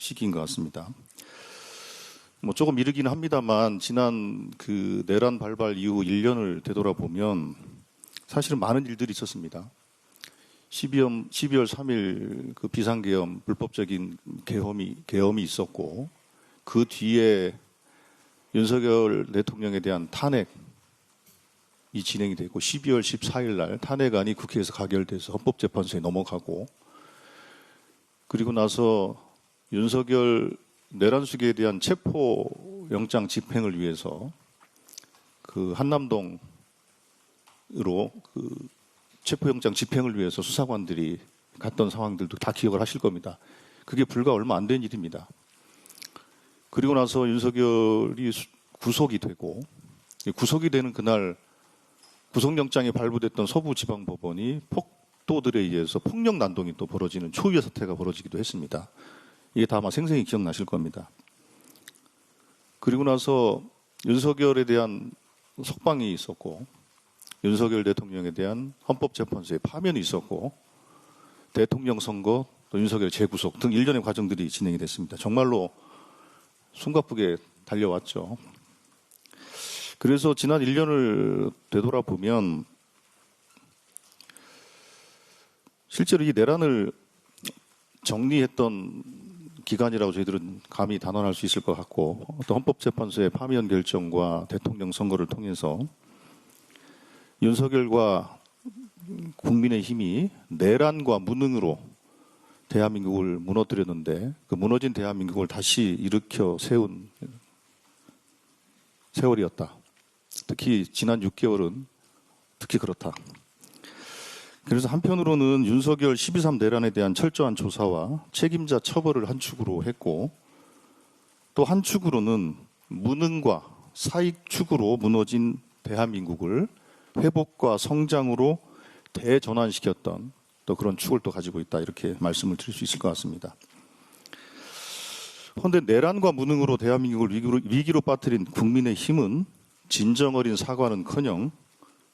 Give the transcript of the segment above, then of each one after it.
시기인 것 같습니다. 뭐 조금 이르기는 합니다만 지난 그 내란 발발 이후 1년을 되돌아보면 사실은 많은 일들이 있었습니다. 12월 3일 그 비상계엄 불법적인 계엄이 있었고, 그 뒤에 윤석열 대통령에 대한 탄핵이 진행이 되고 12월 14일 날 탄핵안이 국회에서 가결돼서 헌법재판소에 넘어가고, 그리고 나서 윤석열 내란 수계에 대한 체포영장 집행을 위해서 그 한남동으로 그 체포영장 집행을 위해서 수사관들이 갔던 상황들도 다 기억을 하실 겁니다. 그게 불과 얼마 안 된 일입니다. 그리고 나서 윤석열이 구속이 되고, 구속이 되는 그날 구속영장이 발부됐던 서부지방법원이 폭도들에 의해서 폭력 난동이 또 벌어지는 초유의 사태가 벌어지기도 했습니다. 이게 다 아마 생생히 기억나실 겁니다. 그리고 나서 윤석열에 대한 석방이 있었고, 윤석열 대통령에 대한 헌법재판소의 파면이 있었고, 대통령 선거, 또 윤석열 재구속 등 일련의 과정들이 진행이 됐습니다. 정말로 숨가쁘게 달려왔죠. 그래서 지난 1년을 되돌아보면 실제로 이 내란을 정리했던 기간이라고 저희들은 감히 단언할 수 있을 것 같고, 또 헌법재판소의 파면 결정과 대통령 선거를 통해서 윤석열과 국민의힘이 내란과 무능으로 대한민국을 무너뜨렸는데, 그 무너진 대한민국을 다시 일으켜 세운 세월이었다. 특히 지난 6개월은 특히 그렇다. 그래서 한편으로는 윤석열 12.3 내란에 대한 철저한 조사와 책임자 처벌을 한 축으로 했고, 또 한 축으로는 무능과 사익 축으로 무너진 대한민국을 회복과 성장으로 대전환시켰던 또 그런 축을 또 가지고 있다, 이렇게 말씀을 드릴 수 있을 것 같습니다. 그런데 내란과 무능으로 대한민국을 위기로 빠뜨린 국민의힘은 진정어린 사과는커녕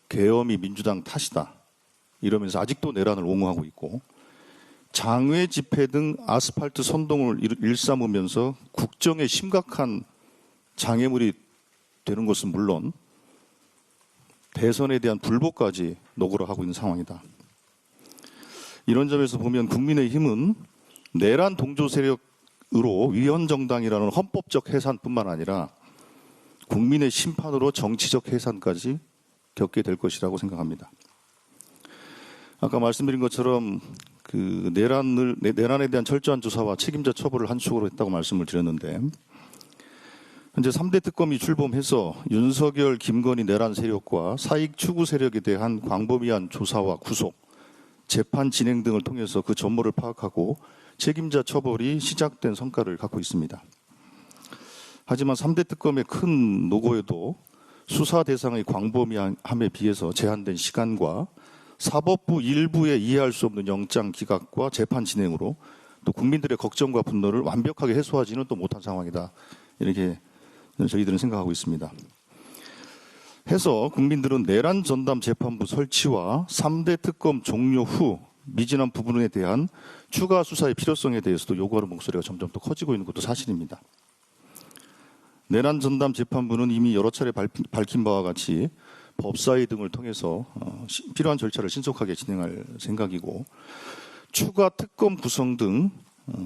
계엄이 민주당 탓이다 이러면서 아직도 내란을 옹호하고 있고, 장외 집회 등 아스팔트 선동을 일삼으면서 국정에 심각한 장애물이 되는 것은 물론 대선에 대한 불복까지 노고를 하고 있는 상황이다. 이런 점에서 보면 국민의힘은 내란 동조 세력으로 위헌정당이라는 헌법적 해산뿐만 아니라 국민의 심판으로 정치적 해산까지 겪게 될 것이라고 생각합니다. 아까 말씀드린 것처럼 그 내란에 대한 철저한 조사와 책임자 처벌을 한 축으로 했다고 말씀을 드렸는데, 현재 3대 특검이 출범해서 윤석열, 김건희 내란 세력과 사익 추구 세력에 대한 광범위한 조사와 구속, 재판 진행 등을 통해서 그 전모를 파악하고 책임자 처벌이 시작된 성과를 갖고 있습니다. 하지만 3대 특검의 큰 노고에도 수사 대상의 광범위함에 비해서 제한된 시간과 사법부 일부에 이해할 수 없는 영장 기각과 재판 진행으로 또 국민들의 걱정과 분노를 완벽하게 해소하지는 또 못한 상황이다, 이렇게 저희들은 생각하고 있습니다. 해서 국민들은 내란 전담 재판부 설치와 3대 특검 종료 후 미진한 부분에 대한 추가 수사의 필요성에 대해서도 요구하는 목소리가 점점 더 커지고 있는 것도 사실입니다. 내란 전담 재판부는 이미 여러 차례 밝힌 바와 같이 법사위 등을 통해서 필요한 절차를 신속하게 진행할 생각이고, 추가 특검 구성 등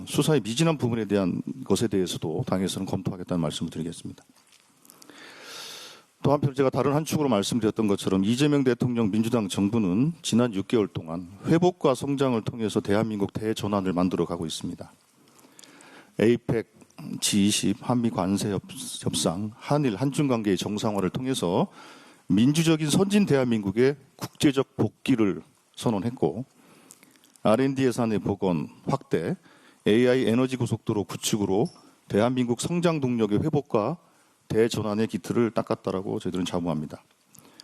수사의 미진한 부분에 대한 것에 대해서도 당에서는 검토하겠다는 말씀을 드리겠습니다. 또 한편 제가 다른 한 축으로 말씀드렸던 것처럼 이재명 대통령 민주당 정부는 지난 6개월 동안 회복과 성장을 통해서 대한민국 대전환을 만들어가고 있습니다. APEC, G20, 한미 관세 협상, 한일 한중 관계의 정상화를 통해서 민주적인 선진 대한민국의 국제적 복귀를 선언했고, R&D 예산의 복원, 확대, AI 에너지 고속도로 구축으로 대한민국 성장 동력의 회복과 대전환의 기틀을 닦았다라고 저희들은 자부합니다.